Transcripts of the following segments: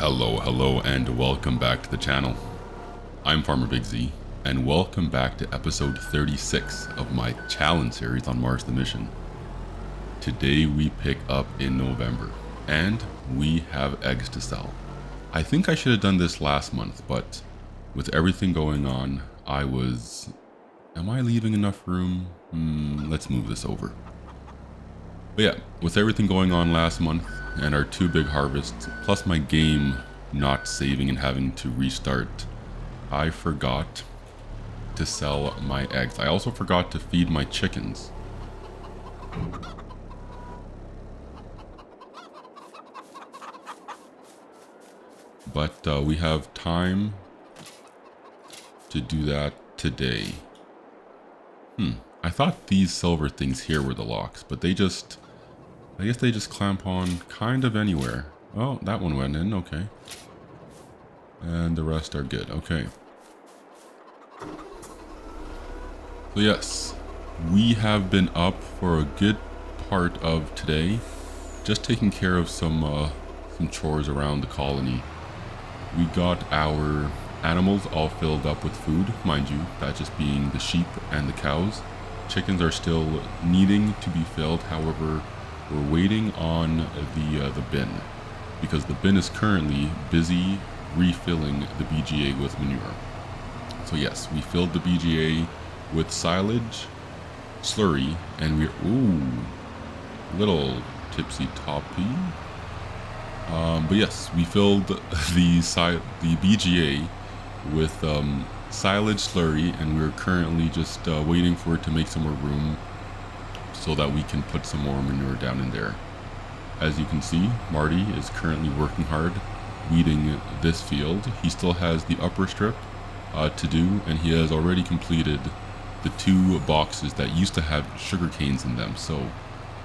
Hello, and welcome back to the channel. I'm Farmer Big Z, and welcome back to episode 36 of my challenge series on Mars the Mission. Today we pick up in November, and we have eggs to sell. I think I should have done this last month, but with everything going on, am I leaving enough room? Let's move this over. But yeah, with everything going on last month and our two big harvests, plus my game not saving and having to restart, I forgot to sell my eggs. I also forgot to feed my chickens. But we have time to do that today. I thought these silver things here were the locks, but I guess they just clamp on kind of anywhere. Oh, that one went in, okay. And the rest are good, okay. So yes, we have been up for a good part of today, just taking care of some chores around the colony. We got our animals all filled up with food, mind you, that just being the sheep and the cows. Chickens are still needing to be filled, however, we're waiting on the bin, because the bin is currently busy refilling the BGA with manure. So yes, we filled the BGA with silage, slurry, and little tipsy toppy. But yes, we filled the BGA with silage slurry, and we're currently just waiting for it to make some more room so that we can put some more manure down in there. As you can see, Marty is currently working hard weeding this field. He still has the upper strip to do, and he has already completed the 2 boxes that used to have sugar canes in them. So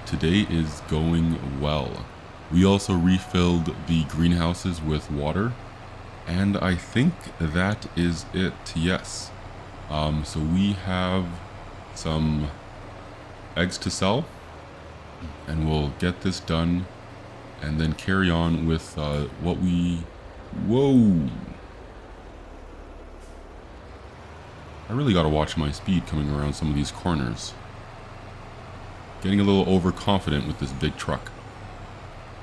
today is going well. We also refilled the greenhouses with water, and I think that is it. Yes. So we have some eggs to sell, and we'll get this done and then carry on with whoa, I really gotta watch my speed coming around some of these corners. Getting a little overconfident with this big truck.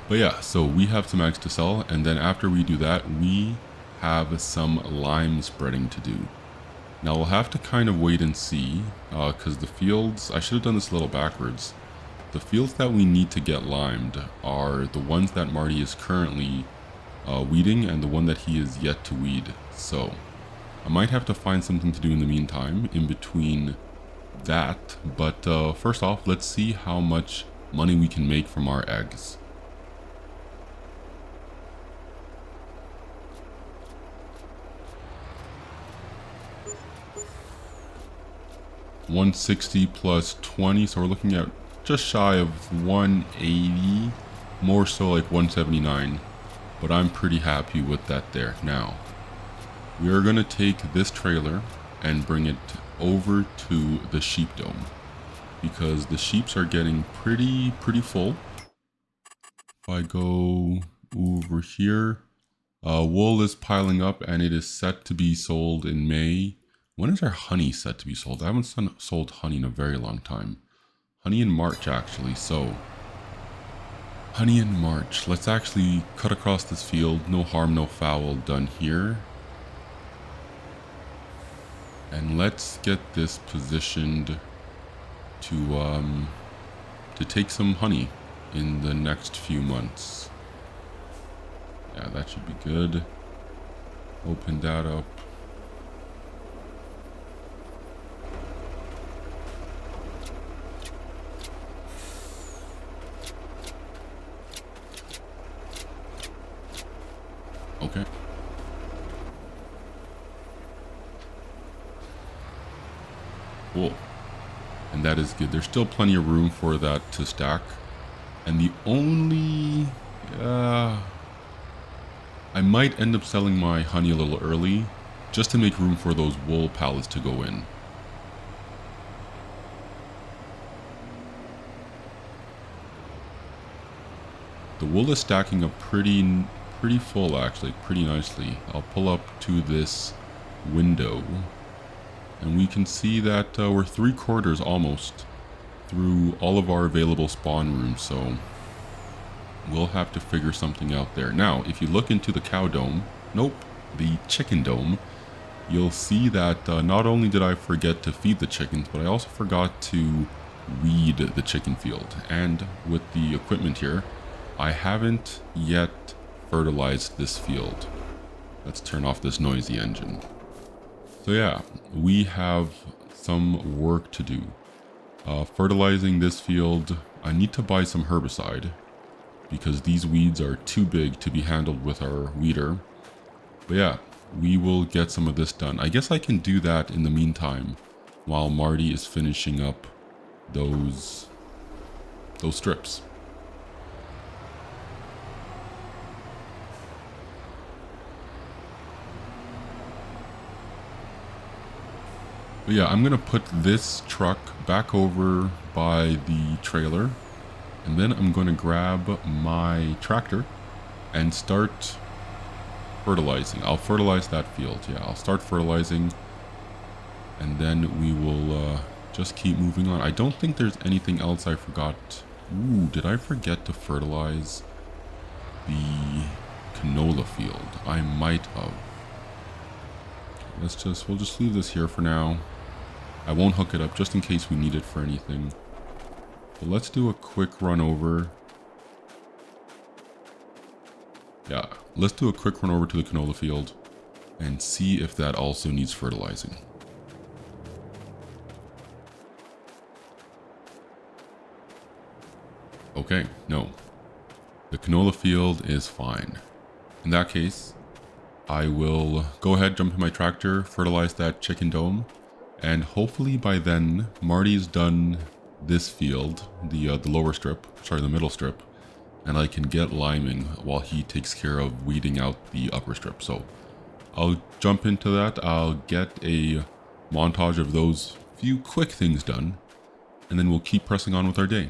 But yeah, so we have some eggs to sell, and then after we do that, we have some lime spreading to do. Now we'll have to kind of wait and see, because the fields, I should have done this a little backwards. The fields that we need to get limed are the ones that Marty is currently weeding, and the one that he is yet to weed. So I might have to find something to do in the meantime, in between that. But first off, let's see how much money we can make from our eggs. $160 plus 20, so we're looking at just shy of 180, more so like 179, but I'm pretty happy with that there. Now we are going to take this trailer and bring it over to the sheep dome, because the sheeps are getting pretty full. If I go over here, wool is piling up, and it is set to be sold in May. When is our honey set to be sold? I haven't sold honey in a very long time. Honey in March, actually. So honey in March. Let's actually cut across this field. No harm, no foul done here. And let's get this positioned to take some honey in the next few months. Yeah, that should be good. Open that up. Okay. Cool. And that is good. There's still plenty of room for that to stack. And the only... I might end up selling my honey a little early, just to make room for those wool pallets to go in. The wool is stacking up pretty pretty full actually, pretty nicely. I'll pull up to this window and we can see that we're 3/4 almost through all of our available spawn rooms, so we'll have to figure something out there. Now, if you look into the cow dome, nope, the chicken dome, you'll see that not only did I forget to feed the chickens, but I also forgot to weed the chicken field. And with the equipment here, I haven't yet fertilized this field. Let's turn off this noisy engine. So yeah, we have some work to do. Fertilizing this field, I need to buy some herbicide because these weeds are too big to be handled with our weeder. But yeah, we will get some of this done. I guess I can do that in the meantime while Marty is finishing up those strips. But yeah, I'm gonna put this truck back over by the trailer, and then I'm gonna grab my tractor and start fertilizing. I'll fertilize that field. Yeah, I'll start fertilizing, and then we will just keep moving on. I don't think there's anything else I forgot. Ooh, did I forget to fertilize the canola field? I might have. We'll just leave this here for now. I won't hook it up just in case we need it for anything. But let's do a quick run over. Yeah, let's do a quick run over to the canola field and see if that also needs fertilizing. Okay, no. The canola field is fine. In that case, I will go ahead, jump in my tractor, fertilize that chicken dome, and hopefully by then Marty's done this field, the lower strip, sorry, the middle strip, and I can get liming while he takes care of weeding out the upper strip. So I'll jump into that. I'll get a montage of those few quick things done, and then we'll keep pressing on with our day.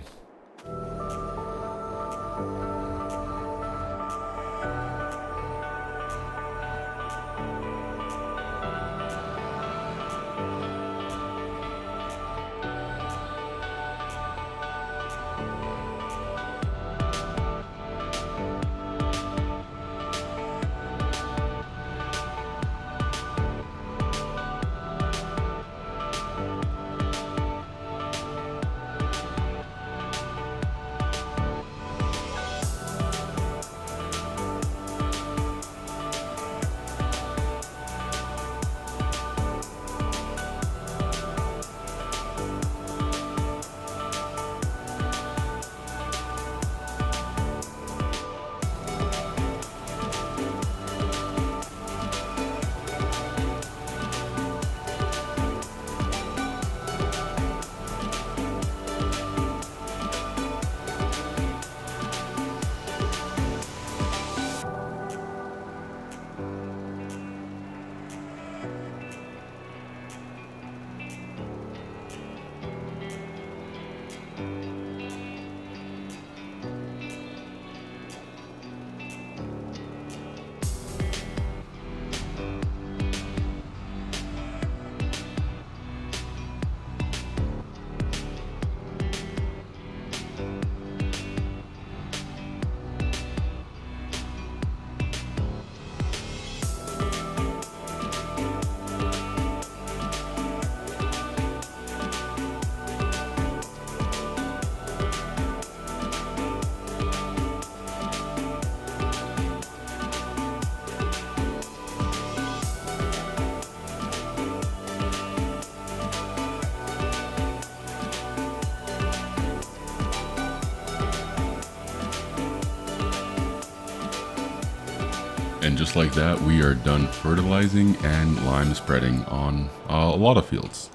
And just like that, we are done fertilizing and lime spreading on a lot of fields.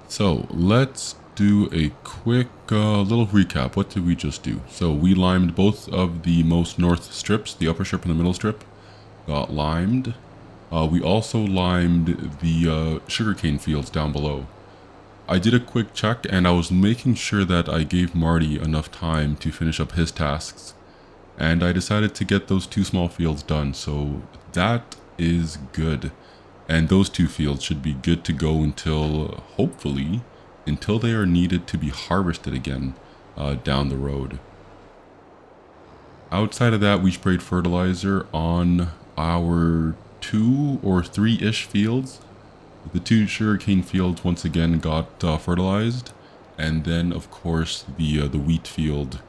So let's do a quick little recap. What did we just do? So we limed both of the most north strips, the upper strip and the middle strip, got limed. We also limed the sugarcane fields down below. I did a quick check and I was making sure that I gave Marty enough time to finish up his tasks. and I decided to get those 2 small fields done, so that is good. And those 2 fields should be good to go until, hopefully, until they are needed to be harvested again down the road. Outside of that, we sprayed fertilizer on our 2 or 3-ish fields. The 2 sugarcane fields once again got fertilized, and then of course the wheat field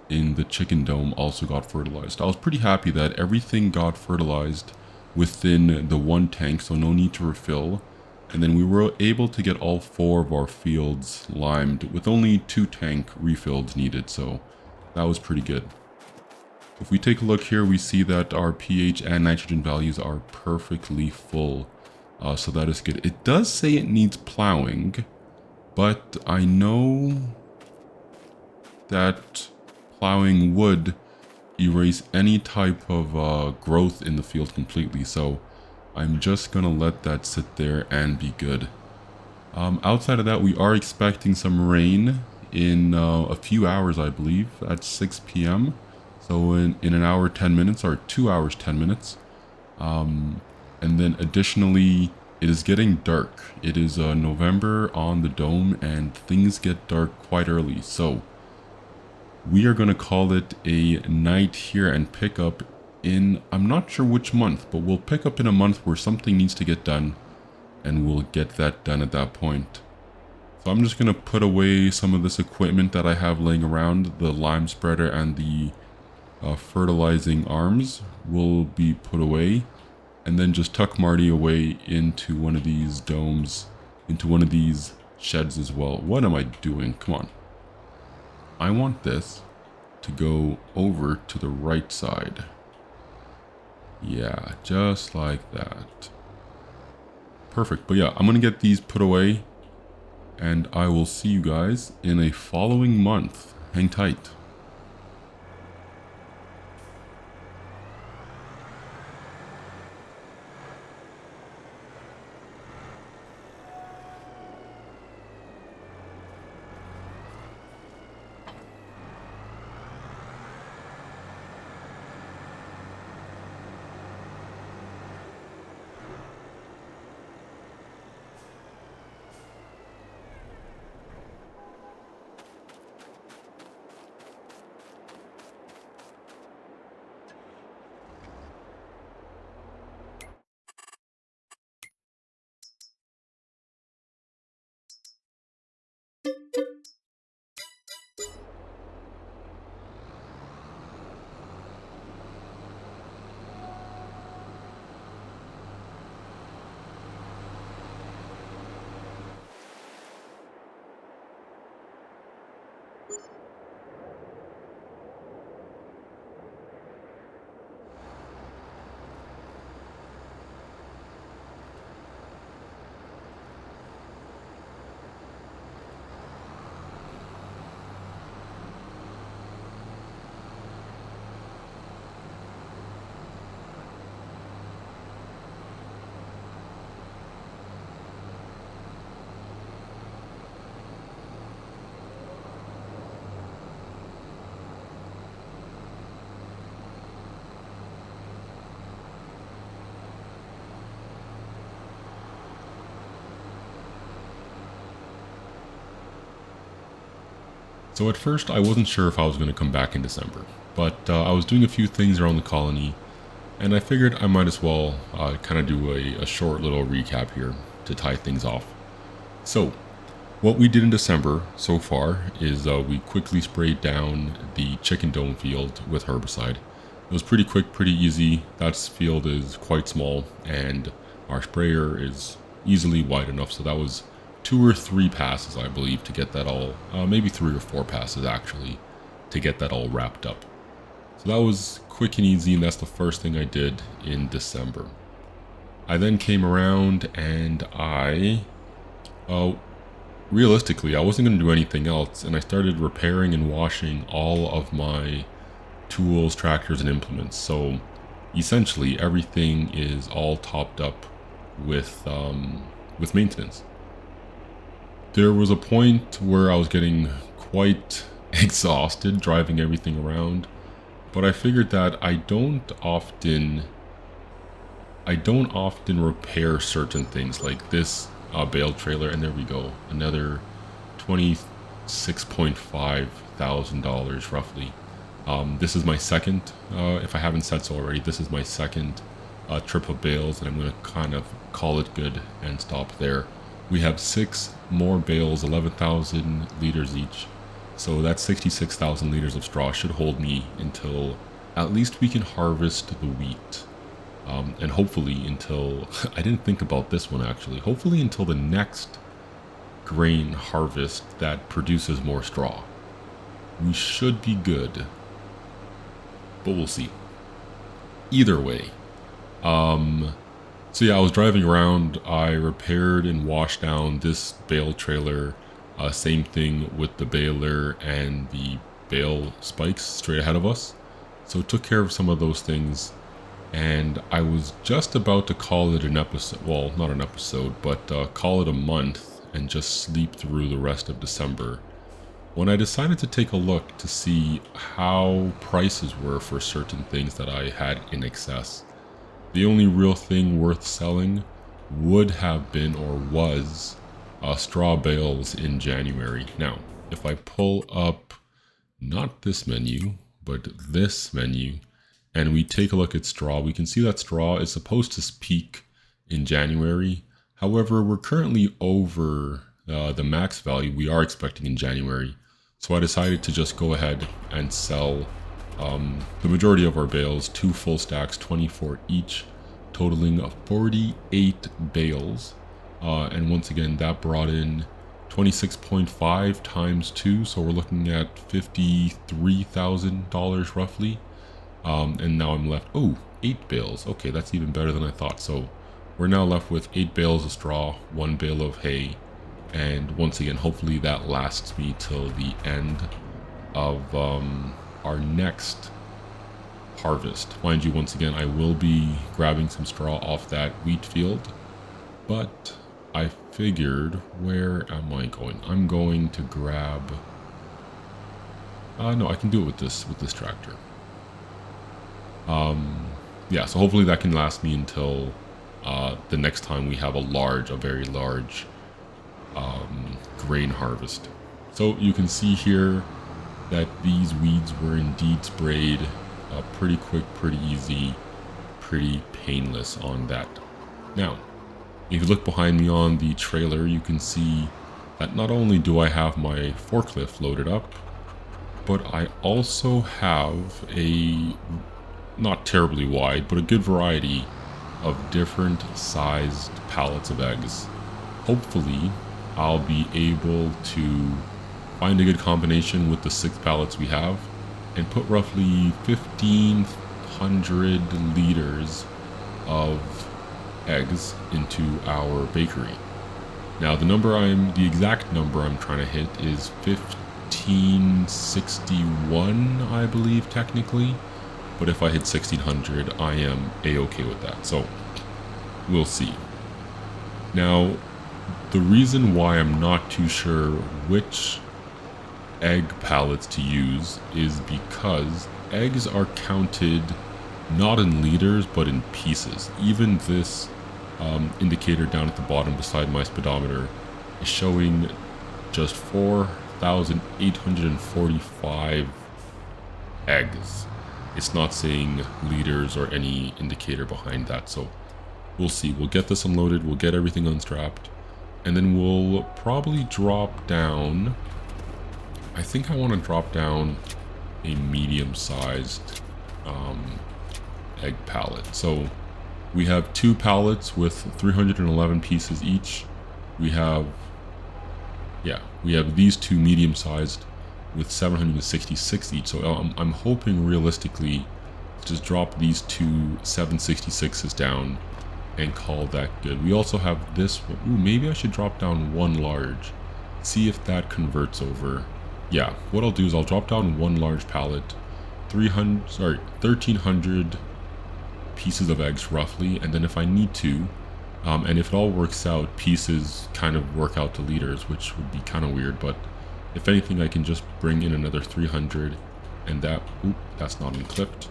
in the chicken dome also got fertilized. I was pretty happy that everything got fertilized within the 1 tank, so no need to refill. And then we were able to get all 4 of our fields limed with only 2 tank refills needed, so that was pretty good. If we take a look here, we see that our pH and nitrogen values are perfectly full, so that is good. It does say it needs plowing, but I know that plowing would erase any type of growth in the field completely, so I'm just gonna let that sit there and be good. Outside of that, we are expecting some rain in a few hours, I believe, at 6 p.m. So in an hour 10 minutes, or 2 hours 10 minutes. And then additionally, it is getting dark. It is November on the dome, and things get dark quite early, so we are going to call it a night here and pick up in, I'm not sure which month, but we'll pick up in a month where something needs to get done, and we'll get that done at that point. So I'm just going to put away some of this equipment that I have laying around. The lime spreader and the fertilizing arms will be put away, and then just tuck Marty away into one of these domes, into one of these sheds as well. What am I doing? Come on. I want this to go over to the right side. Yeah, just like that. Perfect. But yeah, I'm going to get these put away, and I will see you guys in a following month. Hang tight. So at first, I wasn't sure if I was going to come back in December, but I was doing a few things around the colony, and I figured I might as well kind of do a short little recap here to tie things off. So, what we did in December so far is we quickly sprayed down the chicken dome field with herbicide. It was pretty quick, pretty easy. That field is quite small, and our sprayer is easily wide enough, so that was 2 or 3 passes, I believe, to get that all, maybe 3 or 4 passes actually, to get that all wrapped up. So that was quick and easy, and that's the first thing I did in December. I then came around and realistically, I wasn't going to do anything else, and I started repairing and washing all of my tools, tractors, and implements. So essentially, everything is all topped up with maintenance. There was a point where I was getting quite exhausted driving everything around, but I figured that I don't often repair certain things like this bale trailer, and there we go, another $26,500 roughly. This is my second, if I haven't said so already, this is my second trip of bales, and I'm going to kind of call it good and stop there. We have 6 more bales, 11,000 liters each. So that's 66,000 liters of straw. Should hold me until at least we can harvest the wheat. And hopefully until, I didn't think about this one actually, hopefully until the next grain harvest that produces more straw. We should be good, but we'll see. Either way. So yeah, I was driving around, I repaired and washed down this bale trailer. Same thing with the baler and the bale spikes straight ahead of us. So took care of some of those things, and I was just about to call it an episode, well, not an episode, but call it a month and just sleep through the rest of December, when I decided to take a look to see how prices were for certain things that I had in excess. The only real thing worth selling would have been, or was, straw bales in January. Now, if I pull up not this menu, but this menu, and we take a look at straw, we can see that straw is supposed to peak in January. However, we're currently over the max value we are expecting in January. So I decided to just go ahead and sell the majority of our bales, 2 full stacks, 24 each, totaling 48 bales. And once again, that brought in 26.5 times 2, so we're looking at $53,000 roughly. And now I'm left, 8 bales. Okay, that's even better than I thought. So we're now left with 8 bales of straw, 1 bale of hay, and once again, hopefully that lasts me till the end of our next harvest. Mind you, once again, I will be grabbing some straw off that wheat field, but I figured, where am I going? I'm going to grab, no, I can do it with this tractor. Yeah, so hopefully that can last me until the next time we have a very large grain harvest. So you can see here that these weeds were indeed sprayed pretty quick, pretty easy, pretty painless on that. Now, if you look behind me on the trailer, you can see that not only do I have my forklift loaded up, but I also have a not terribly wide, but a good variety of different sized pallets of eggs. Hopefully, I'll be able to find a good combination with the 6 pallets we have and put roughly 1,500 liters of eggs into our bakery. Now, the exact number I'm trying to hit is 1561, I believe, technically. But if I hit 1,600, I am a-okay with that. So we'll see. Now, the reason why I'm not too sure which egg pallets to use is because eggs are counted not in liters, but in pieces. Even this indicator down at the bottom beside my speedometer is showing just 4,845 eggs. It's not saying liters or any indicator behind that, so we'll see. We'll get this unloaded, we'll get everything unstrapped, and then we'll probably drop down. I think I want to drop down a medium-sized egg pallet. So we have 2 pallets with 311 pieces each. We have these 2 medium-sized with 766 each. So I'm hoping realistically to just drop these 2 766s down and call that good. We also have this one. Ooh, maybe I should drop down 1 large, see if that converts over. Yeah, what I'll do is I'll drop down 1 large pallet, 1,300 pieces of eggs roughly, and then if I need to, and if it all works out, pieces kind of work out to liters, which would be kind of weird, but if anything, I can just bring in another 300 And that, oop, that's not unclipped.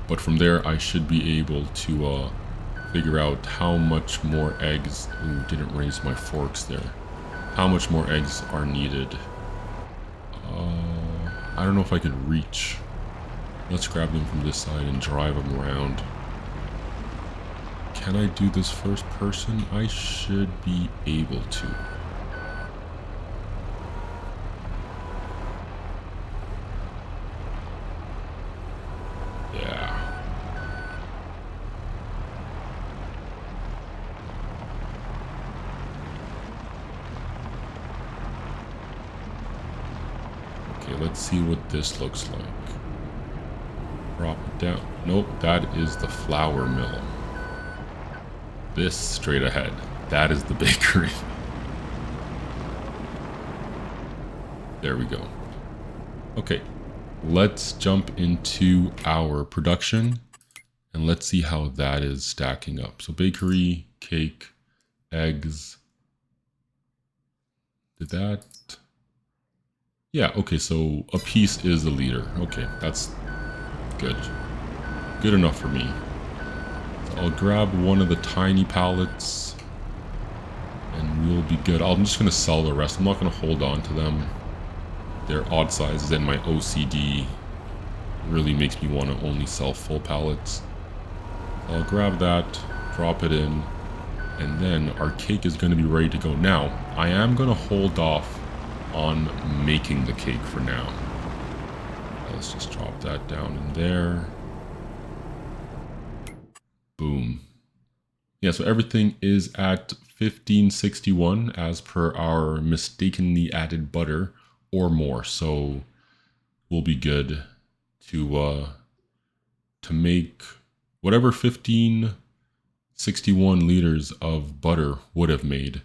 But from there, I should be able to figure out how much more eggs, ooh, didn't raise my forks there. How much more eggs are needed. I don't know if I can reach. Let's grab them from this side and drive them around. Can I do this first person? I should be able to. Yeah. Okay, let's see what this looks like. Drop it down. Nope, that is the flour mill. This straight ahead, that is the bakery. There we go. Okay, let's jump into our production and let's see how that is stacking up. So bakery, cake, eggs. Did that? Yeah, okay, so a piece is a liter. Okay, that's good. Good enough for me. So I'll grab one of the tiny pallets and we'll be good. I'm just going to sell the rest. I'm not going to hold on to them. They're odd sizes and my OCD really makes me want to only sell full pallets. I'll grab that, drop it in, and then our cake is going to be ready to go. Now, I am going to hold off on making the cake for now. Let's just drop that down in there. Boom. Yeah, so everything is at 1561 as per our mistakenly added butter or more. So we'll be good to make whatever 1561 liters of butter would have made.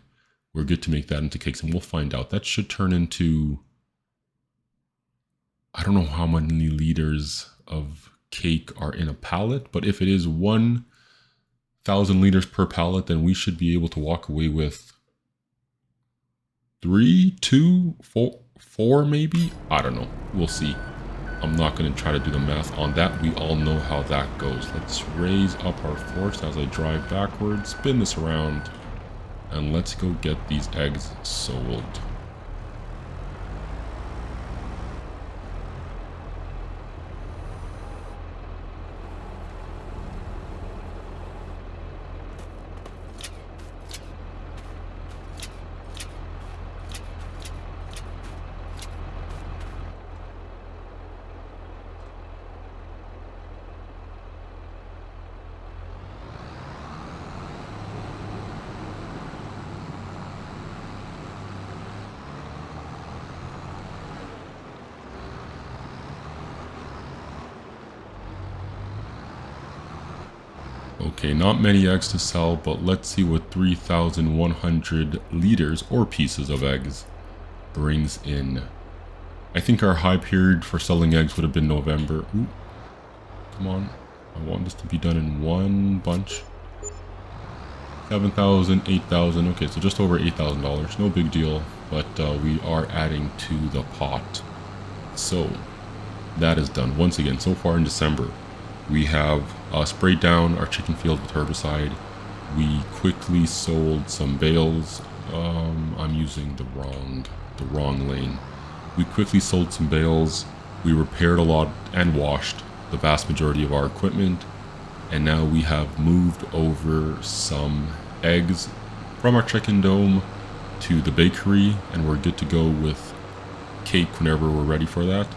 We're good to make that into cakes, and we'll find out. That should turn into, I don't know how many liters of cake are in a pallet, but if it is 1,000 liters per pallet, then we should be able to walk away with 3, 2, 4 maybe? I don't know. We'll see. I'm not going to try to do the math on that. We all know how that goes. Let's raise up our force as I drive backwards, spin this around, and let's go get these eggs sold. Okay, not many eggs to sell, but let's see what 3,100 liters or pieces of eggs brings in. I think our high period for selling eggs would have been November. Ooh, come on. I want this to be done in one bunch. 7,000, 8,000. Okay, so just over $8,000. No big deal, but we are adding to the pot. So that is done. Once again, so far in December, we have sprayed down our chicken field with herbicide. We quickly sold some bales. I'm using the wrong lane. We quickly sold some bales. We repaired a lot and washed the vast majority of our equipment. And now we have moved over some eggs from our chicken dome to the bakery, and we're good to go with cake whenever we're ready for that.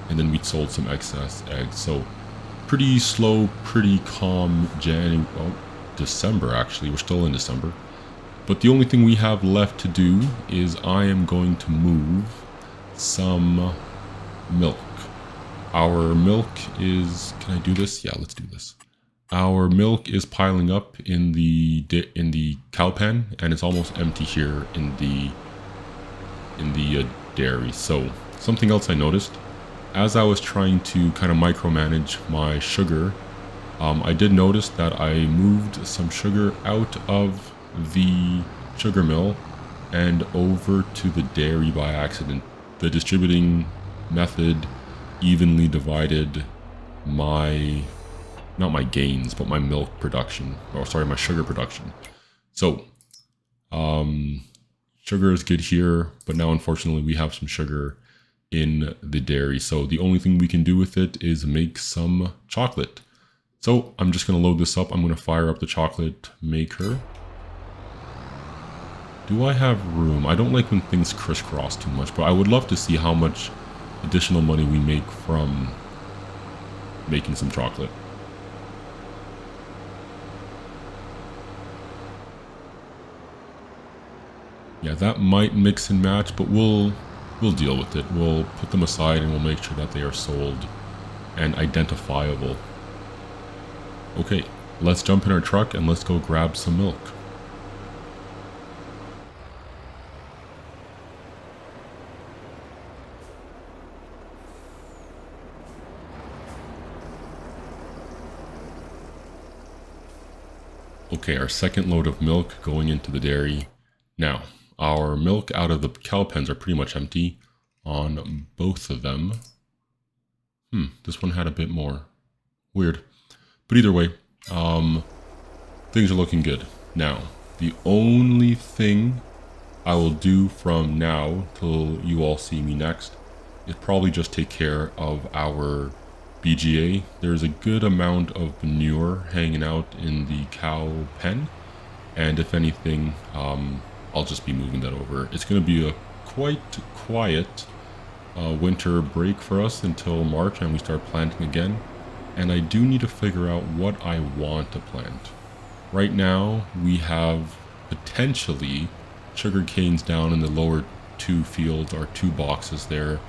And then we sold some excess eggs. So pretty slow, pretty calm December actually. We're still in December. But the only thing we have left to do is I am going to move some milk. Our milk is, can I do this? Yeah, let's do this. Our milk is piling up in the cow pen, and it's almost empty here in the dairy. So something else I noticed, as I was trying to kind of micromanage my sugar, I did notice that I moved some sugar out of the sugar mill and over to the dairy by accident. the distributing method evenly divided my, not my gains, but my milk production, or sorry, my sugar production. So, sugar is good here, but now unfortunately we have some sugar in the dairy. So the only thing we can do with it is make some chocolate. So I'm just gonna load this up. I'm gonna fire up the chocolate maker. Do I have room? I don't like when things crisscross too much, but I would love to see how much additional money we make from making some chocolate. Yeah, that might mix and match, but we'll deal with it. We'll put them aside and we'll make sure that they are sold and identifiable. Okay, let's jump in our truck and let's go grab some milk. Okay, our second load of milk going into the dairy. Now, our milk out of the cow pens are pretty much empty on both of them. This one had a bit more. Weird. But either way, things are looking good. Now, the only thing I will do from now till you all see me next is probably just take care of our BGA. There's a good amount of manure hanging out in the cow pen, and if anything, I'll just be moving that over. It's going to be a quite quiet winter break for us until March, and we start planting again. And I do need to figure out what I want to plant. Right now, we have potentially sugar canes down in the lower two fields, or two boxes there.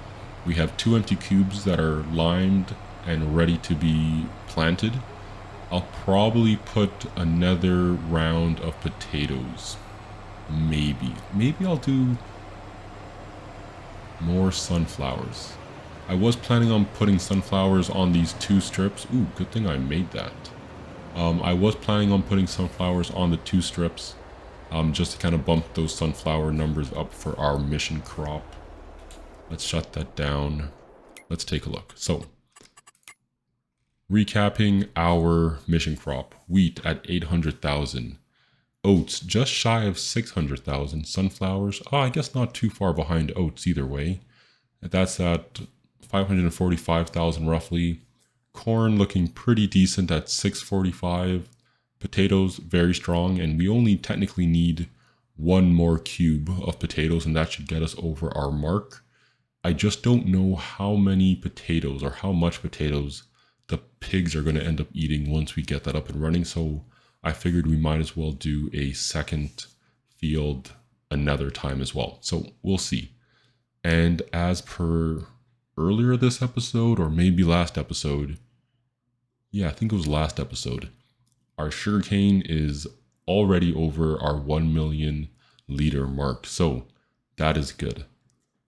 We have 2 empty cubes that are limed and ready to be planted. I'll probably put another round of potatoes. Maybe I'll do more sunflowers. I was planning on putting sunflowers on these 2 strips. Ooh, good thing I made that. I was planning on putting sunflowers on the 2 strips, just to kind of bump those sunflower numbers up for our mission crop. Let's shut that down. Let's take a look. So, recapping our mission crop. Wheat at 800,000. Oats just shy of 600,000. Sunflowers, I guess not too far behind oats either way. That's at 545,000 roughly. Corn looking pretty decent at 645. Potatoes very strong, and we only technically need 1 more cube of potatoes, and that should get us over our mark. I just don't know how many potatoes or how much potatoes the pigs are going to end up eating once we get that up and running, so I figured we might as well do a second field another time as well. So we'll see. And as per earlier this episode, or maybe last episode, yeah, I think it was last episode, our sugarcane is already over our 1 million liter mark. So that is good.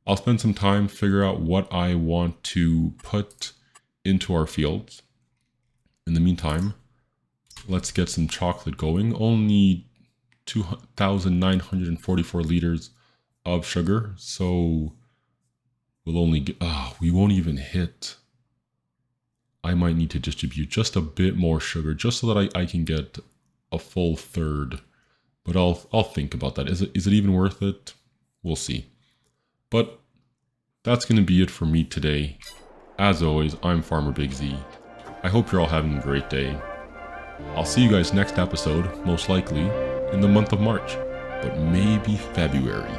I'll spend some time figure out what I want to put into our fields. In the meantime, let's get some chocolate going. Only 2,944 liters of sugar, so we'll only get, we won't even hit. I might need to distribute just a bit more sugar just so that I can get a full third, but I'll think about that. Is it even worth it? We'll see. But that's going to be it for me today. As always, I'm Farmer Big Z. I hope you're all having a great day. I'll see you guys next episode, most likely in the month of March, but maybe February.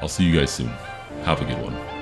I'll see you guys soon. Have a good one.